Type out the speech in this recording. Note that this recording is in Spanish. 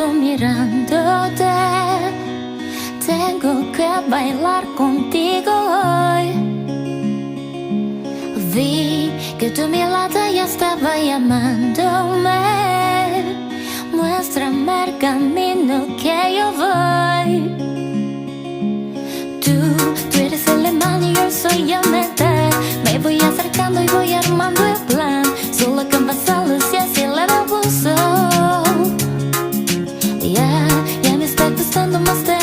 quedo mirándote. Tengo que bailar contigo hoy. Vi que tu mirada ya estaba llamándome. Muéstrame el camino que yo voy. Tú eres el imán y yo soy el metal. Me voy acercando y voy armando el plan. Solo con vasalos y así el abuso. Ya me está gustando más de